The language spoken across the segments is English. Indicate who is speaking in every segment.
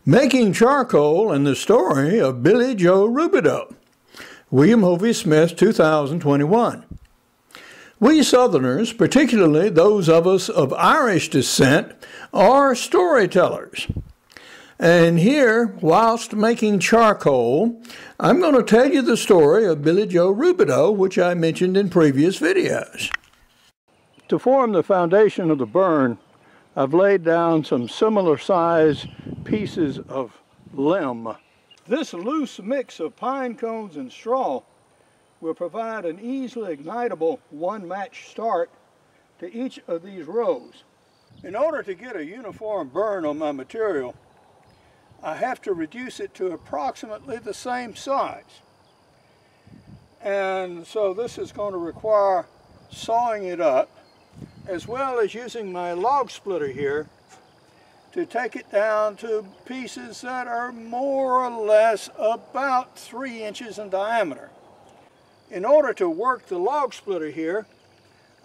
Speaker 1: Making Charcoal and the Story of Billy Joe Rubideoux. William Hovey Smith, 2021. We Southerners, particularly those of us of Irish descent, are storytellers. And here, whilst making charcoal, I'm going to tell you the story of Billy Joe Rubideoux, which I mentioned in previous videos. To form the foundation of the burn, I've laid down some similar size pieces of limb. This loose mix of pine cones and straw will provide an easily ignitable one-match start to each of these rows. In order to get a uniform burn on my material, I have to reduce it to approximately the same size. And so this is going to require sawing it up, as well as using my log splitter here to take it down to pieces that are more or less about 3 inches in diameter. In order to work the log splitter here,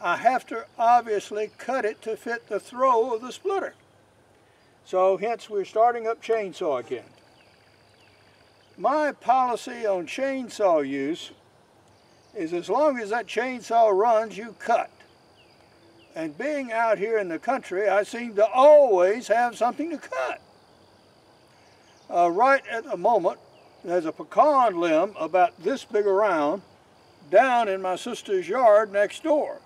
Speaker 1: I have to obviously cut it to fit the throw of the splitter. So hence we're starting up chainsaw again. My policy on chainsaw use is as long as that chainsaw runs, you cut. And being out here in the country, I seem to always have something to cut. Right at the moment, there's a pecan limb about this big around down in my sister's yard next door.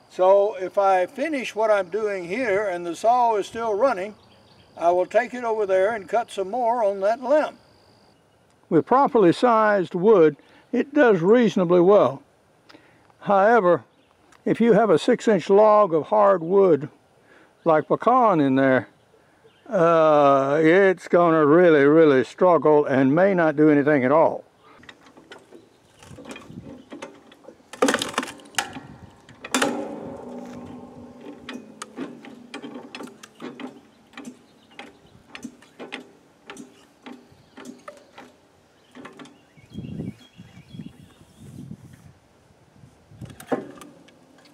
Speaker 1: So if I finish what I'm doing here and the saw is still running, I will take it over there and cut some more on that limb. With properly sized wood, it does reasonably well. However, if you have a 6-inch log of hard wood like pecan in there, it's going to really struggle and may not do anything at all.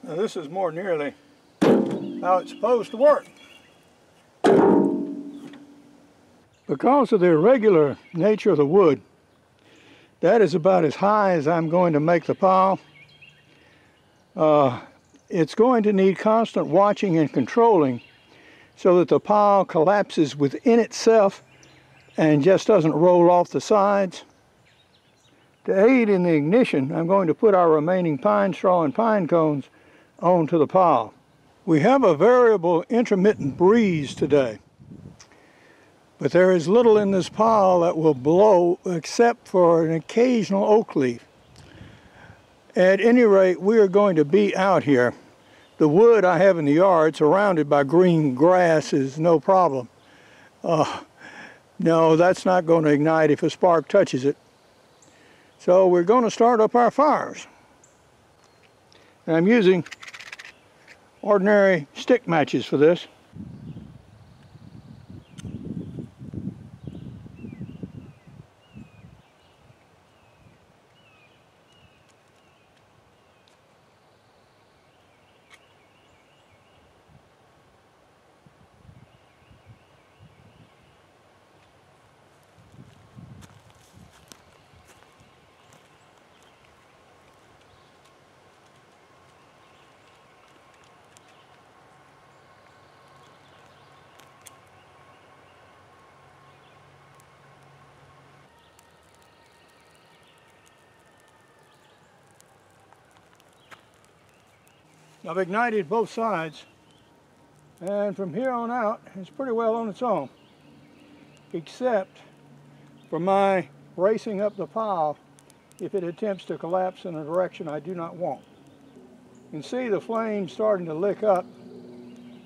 Speaker 1: Now this is more nearly how it's supposed to work. Because of the irregular nature of the wood, that is about as high as I'm going to make the pile. It's going to need constant watching and controlling so that the pile collapses within itself and just doesn't roll off the sides. To aid in the ignition, I'm going to put our remaining pine straw and pine cones onto the pile. We have a variable intermittent breeze today, but there is little in this pile that will blow except for an occasional oak leaf. At any rate, we are going to be out here. The wood I have in the yard surrounded by green grass is no problem. No, that's not going to ignite if a spark touches it. So we're going to start up our fires. And I'm using ordinary stick matches for this. I've ignited both sides, and from here on out it's pretty well on its own, except for my racing up the pile if it attempts to collapse in a direction I do not want. You can see the flame starting to lick up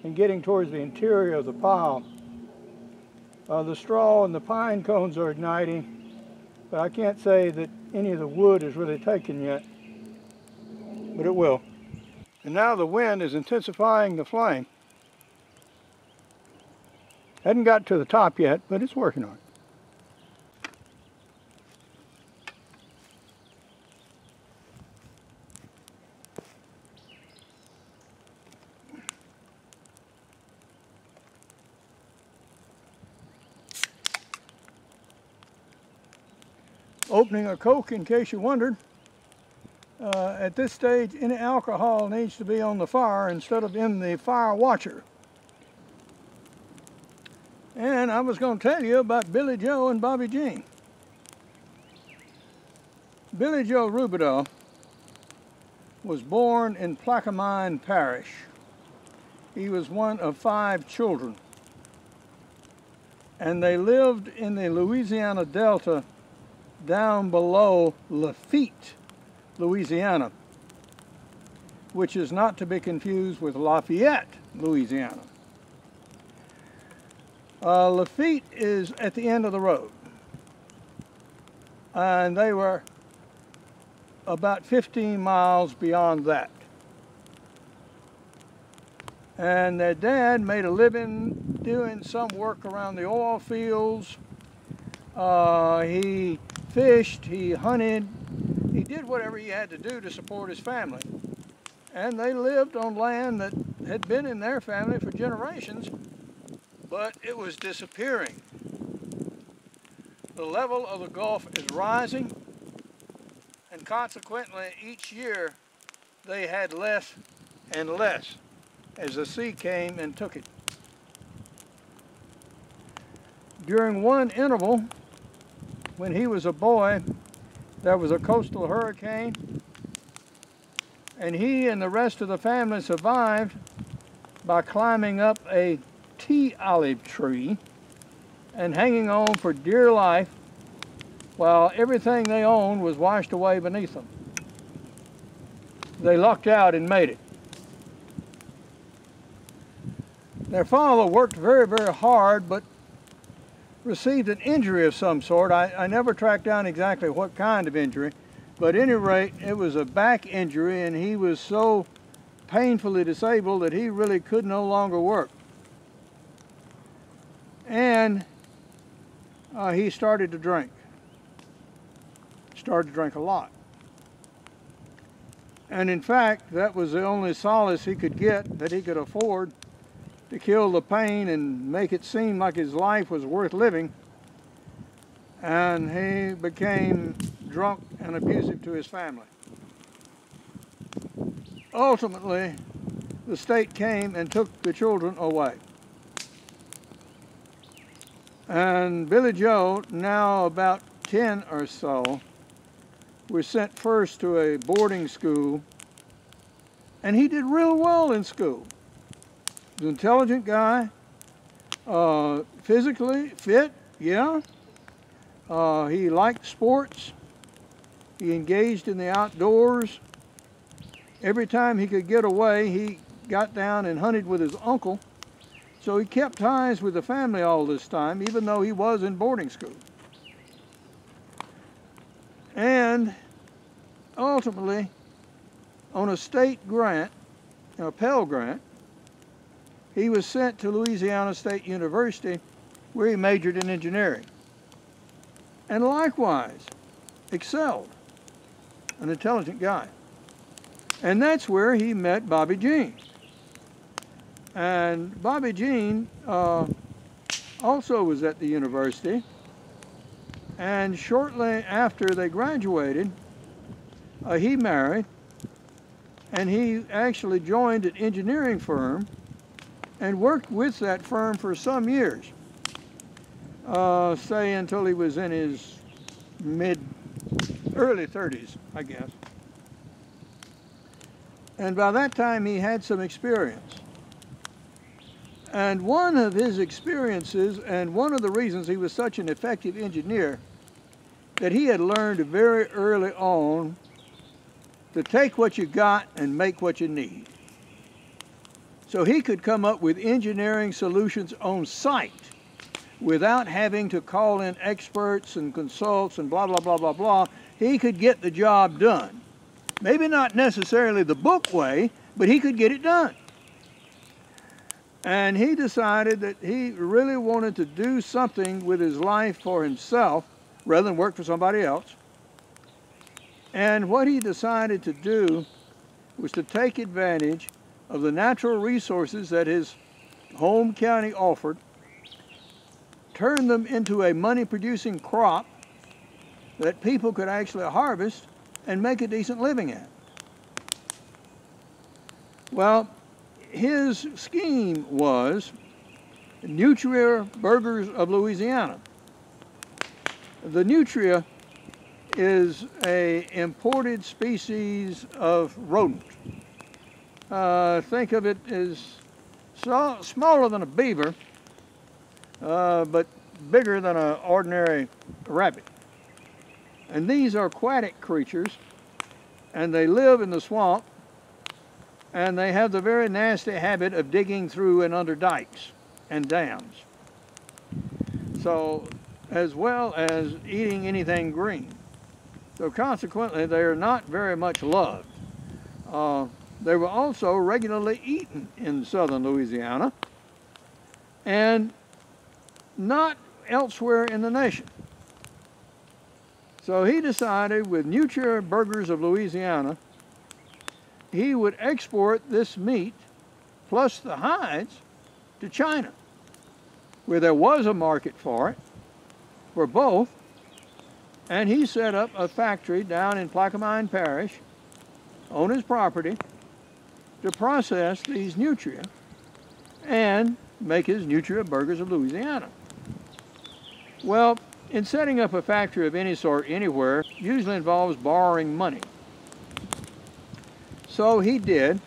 Speaker 1: and getting towards the interior of the pile. The straw and the pine cones are igniting, but I can't say that any of the wood is really taken yet, but it will. And now the wind is intensifying the flame. Hadn't got to the top yet, but it's working on it. Opening a Coke, in case you wondered. At this stage, any alcohol needs to be on the fire instead of in the fire watcher. And I was going to tell you about Billy Joe and Bobby Jean. Billy Joe Rubideoux was born in Plaquemine Parish. He was one of 5 children. And they lived in the Louisiana Delta down below Lafitte, Louisiana, which is not to be confused with Lafayette, Louisiana. Lafitte is at the end of the road, and they were about 15 miles beyond that. And their dad made a living doing some work around the oil fields. He fished, he hunted, he did whatever he had to do to support his family. And they lived on land that had been in their family for generations, but it was disappearing. The level of the Gulf is rising, and consequently each year they had less and less as the sea came and took it. During one interval, when he was a boy, there was a coastal hurricane, and he and the rest of the family survived by climbing up a tea olive tree and hanging on for dear life while everything they owned was washed away beneath them. They lucked out and made it. Their father worked very, very hard, but received an injury of some sort. I never tracked down exactly what kind of injury, but at any rate, it was a back injury, and he was so painfully disabled that he really could no longer work. And he started to drink. Started to drink a lot. And in fact, that was the only solace he could get, that he could afford, to kill the pain and make it seem like his life was worth living. And he became drunk and abusive to his family. Ultimately, the state came and took the children away. And Billy Joe, now about 10 or so, was sent first to a boarding school, and he did real well in school. He was an intelligent guy, physically fit, yeah. He liked sports. He engaged in the outdoors. Every time he could get away, he got down and hunted with his uncle. So he kept ties with the family all this time, even though he was in boarding school. And ultimately, on a state grant, a Pell Grant, he was sent to Louisiana State University, where he majored in engineering. And likewise, excelled, an intelligent guy. And that's where he met Bobby Jean. And Bobby Jean also was at the university. And shortly after they graduated, he married. And he actually joined an engineering firm and worked with that firm for some years. Say until he was in his early 30s, I guess. And by that time he had some experience. And one of his experiences, and one of the reasons he was such an effective engineer, that he had learned very early on to take what you got and make what you need. So he could come up with engineering solutions on site without having to call in experts and consults and blah, blah, blah, blah, blah. He could get the job done. Maybe not necessarily the book way, but he could get it done. And he decided that he really wanted to do something with his life for himself rather than work for somebody else. And what he decided to do was to take advantage of the natural resources that his home county offered, turn them into a money-producing crop, that people could actually harvest and make a decent living at. Well, his scheme was Nutria Burgers of Louisiana. The nutria is an imported species of rodent. Think of it as smaller than a beaver, but bigger than an ordinary rabbit. And these are aquatic creatures, and they live in the swamp, and they have the very nasty habit of digging through and under dikes and dams. So, as well as eating anything green. So consequently, they are not very much loved. They were also regularly eaten in southern Louisiana and not elsewhere in the nation. So he decided with Nutria Burgers of Louisiana, he would export this meat plus the hides to China, where there was a market for it, for both, and he set up a factory down in Plaquemine Parish on his property to process these nutria and make his Nutria Burgers of Louisiana. Well, in setting up a factory of any sort anywhere usually involves borrowing money. So he did,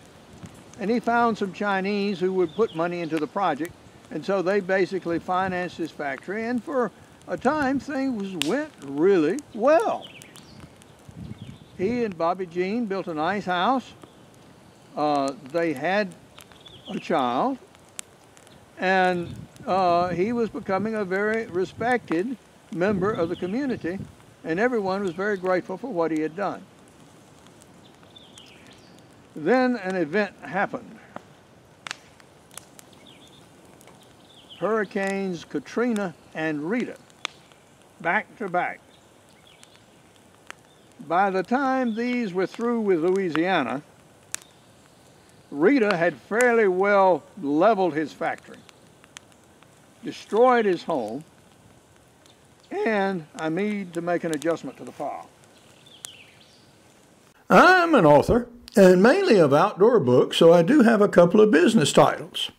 Speaker 1: and he found some Chinese who would put money into the project, and so they basically financed his factory, and for a time things went really well. He and Bobby Jean built a nice house. They had a child, and he was becoming a very respected member of the community, and everyone was very grateful for what he had done. Then an event happened. Hurricanes Katrina and Rita, back to back. By the time these were through with Louisiana, Rita had fairly well leveled his factory, destroyed his home, and I need to make an adjustment to the file.
Speaker 2: I'm an author, and mainly of outdoor books, so I do have a couple of business titles.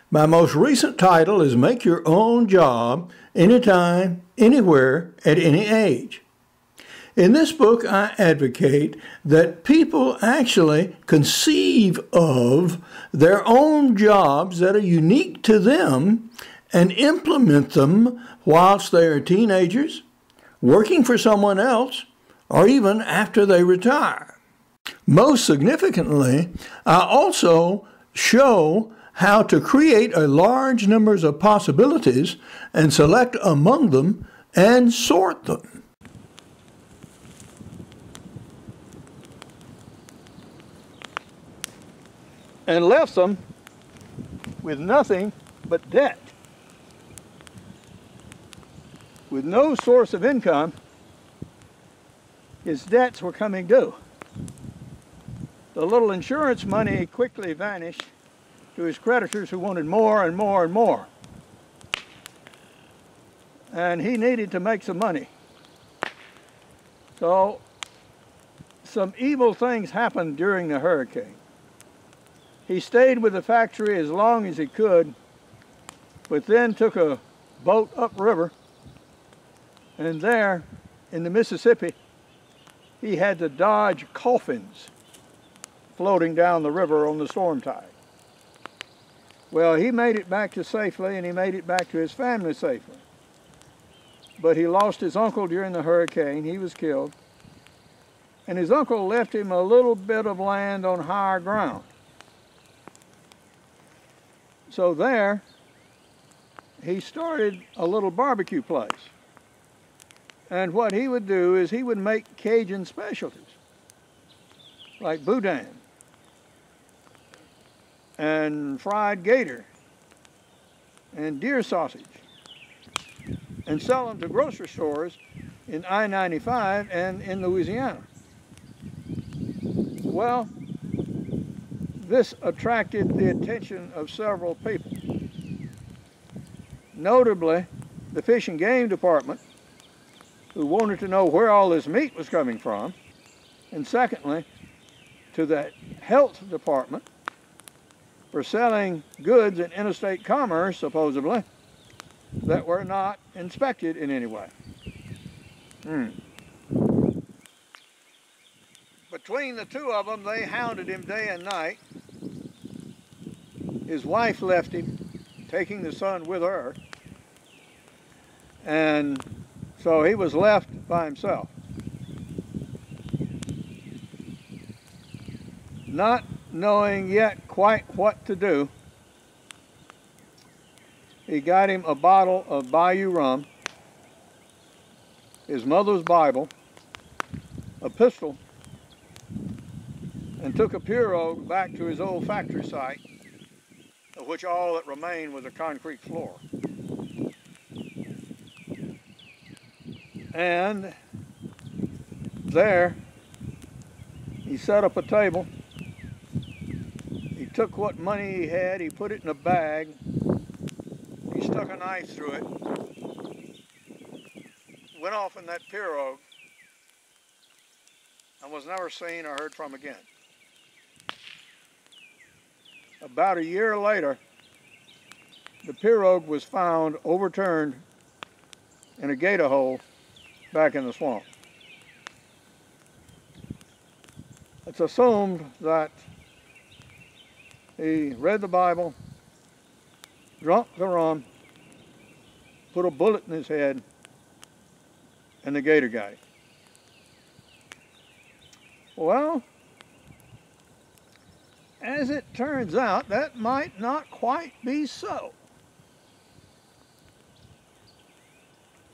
Speaker 2: My most recent title is Make Your Own Job Anytime, Anywhere, at Any Age. In this book, I advocate that people actually conceive of their own jobs that are unique to them and implement them whilst they are teenagers, working for someone else, or even after they retire. Most significantly, I also show how to create a large number of possibilities and select among them and sort them.
Speaker 1: And left them with nothing but debt. With no source of income, his debts were coming due. The little insurance money quickly vanished to his creditors who wanted more and more and more. And he needed to make some money. So some evil things happened during the hurricane. He stayed with the factory as long as he could, but then took a boat upriver, and there in the Mississippi, he had to dodge coffins floating down the river on the storm tide. Well, he made it back to safely, and he made it back to his family safely. But he lost his uncle during the hurricane. He was killed. And his uncle left him a little bit of land on higher ground. So there, he started a little barbecue place. And what he would do is he would make Cajun specialties, like boudin and fried gator and deer sausage, and sell them to grocery stores in I-95 and in Louisiana. Well, this attracted the attention of several people. Notably, the Fish and Game Department who wanted to know where all this meat was coming from, and secondly, to the health department for selling goods in interstate commerce, supposedly, that were not inspected in any way. Between the two of them, they hounded him day and night. His wife left him, taking the son with her, and so he was left by himself. Not knowing yet quite what to do, he got him a bottle of Bayou rum, his mother's Bible, a pistol, and took a pirogue back to his old factory site, of which all that remained was a concrete floor. And there, he set up a table. He took what money he had, he put it in a bag, he stuck a knife through it, went off in that pirogue, and was never seen or heard from again. About a year later, the pirogue was found overturned in a gator hole back in the swamp. It's assumed that he read the Bible, drunk the rum, put a bullet in his head, and the gator got him. Well, as it turns out, that might not quite be so.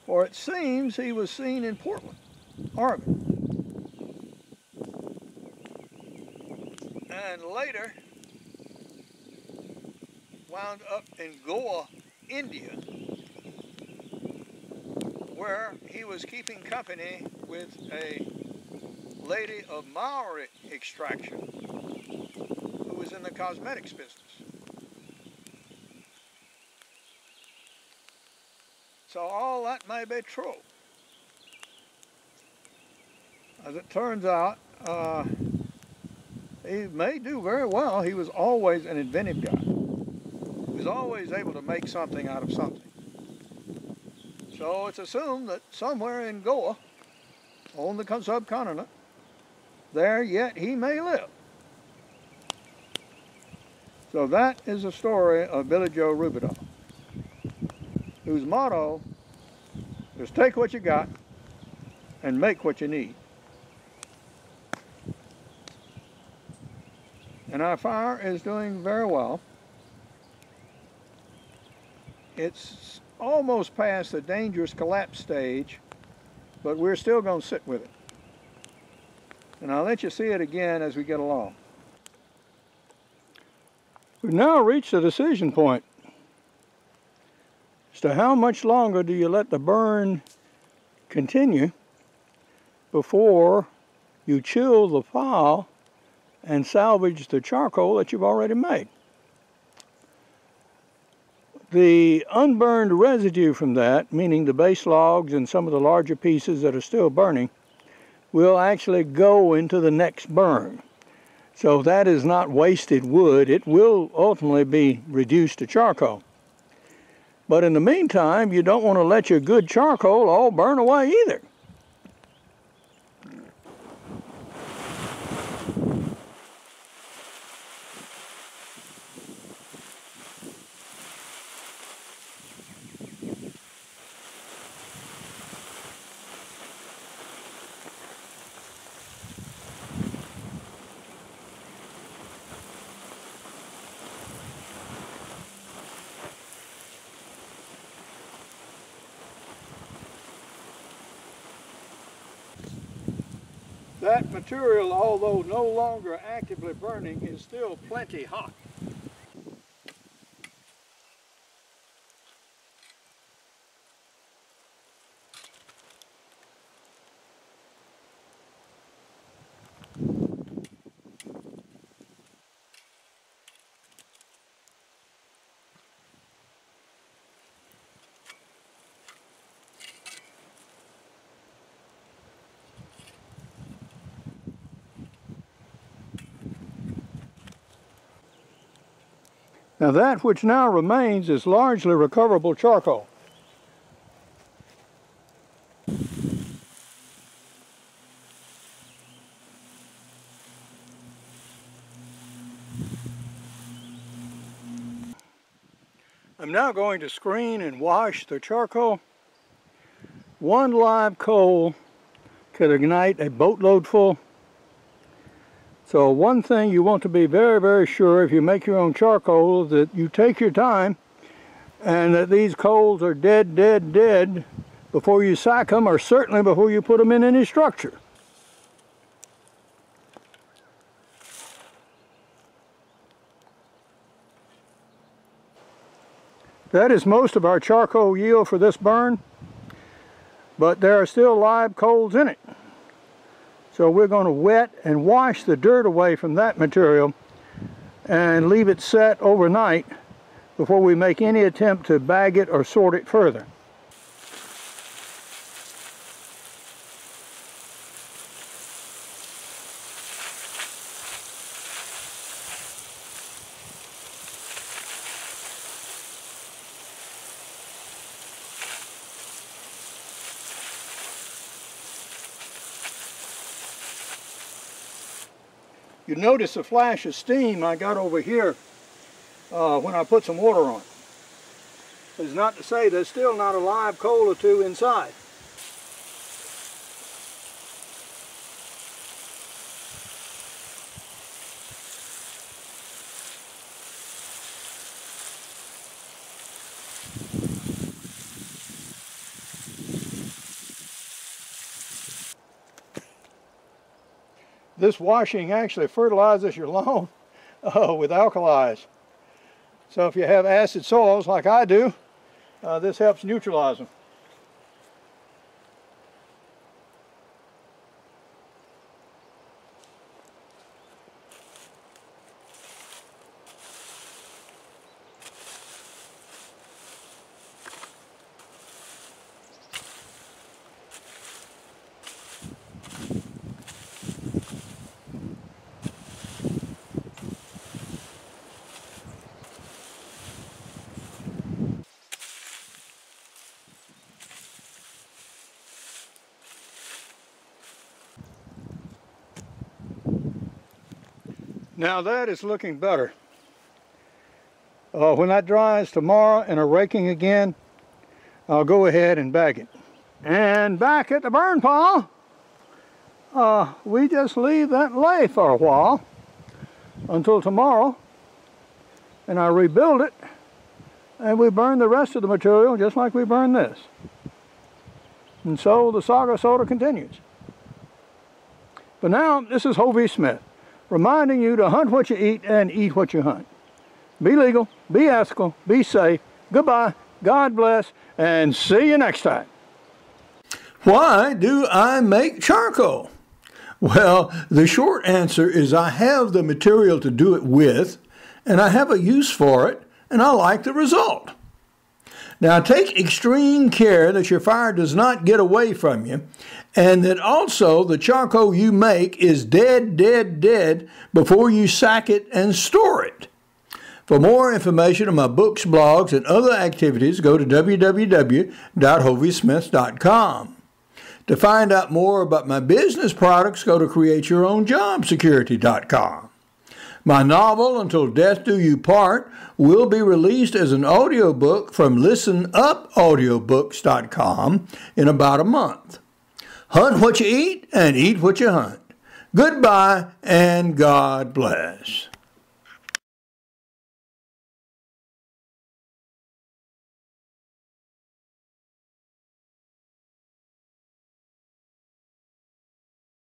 Speaker 1: For it seems he was seen in Portland, Oregon. And later wound up in Goa, India, where he was keeping company with a lady of Maori extraction who was in the cosmetics business. So all that may be true. As it turns out, he may do very well. He was always an inventive guy. He was always able to make something out of something. So it's assumed that somewhere in Goa, on the subcontinent, there yet he may live. So that is the story of Billy Joe Rubideoux, whose motto is take what you got and make what you need. And our fire is doing very well. It's almost past the dangerous collapse stage, but we're still going to sit with it. And I'll let you see it again as we get along. We've now reached a decision point as to how much longer do you let the burn continue before you chill the pile and salvage the charcoal that you've already made. The unburned residue from that, meaning the base logs and some of the larger pieces that are still burning, will actually go into the next burn. So that is not wasted wood. It will ultimately be reduced to charcoal. But in the meantime, you don't want to let your good charcoal all burn away either. That material, although no longer actively burning, is still plenty hot. Now that which now remains is largely recoverable charcoal. I'm now going to screen and wash the charcoal. One live coal could ignite a boatload full. So one thing you want to be very, very sure if you make your own charcoal is that you take your time and that these coals are dead, dead, dead before you sack them, or certainly before you put them in any structure. That is most of our charcoal yield for this burn, but there are still live coals in it. So we're going to wet and wash the dirt away from that material and leave it set overnight before we make any attempt to bag it or sort it further. You notice the flash of steam I got over here when I put some water on. It's not to say there's still not a live coal or two inside. This washing actually fertilizes your lawn with alkalis. So if you have acid soils like I do, this helps neutralize them. Now that is looking better. When that dries tomorrow and are raking again, I'll go ahead and bag it. And back at the burn pile, we just leave that lay for a while until tomorrow, and I rebuild it, and we burn the rest of the material just like we burn this. And so the saga sort of continues. But now, this is Hovey Smith, reminding you to hunt what you eat and eat what you hunt. Be legal, be ethical, be safe. Goodbye, God bless, and see you next time.
Speaker 2: Why do I make charcoal? Well, the short answer is I have the material to do it with, and I have a use for it, and I like the result. Now, take extreme care that your fire does not get away from you, and that also the charcoal you make is dead, dead, dead before you sack it and store it. For more information on my books, blogs, and other activities, go to www.hoveysmith.com. To find out more about my business products, go to createyourownjobsecurity.com. My novel, Until Death Do You Part, will be released as an audiobook from listenupaudiobooks.com in about a month. Hunt what you eat and eat what you hunt. Goodbye and God bless.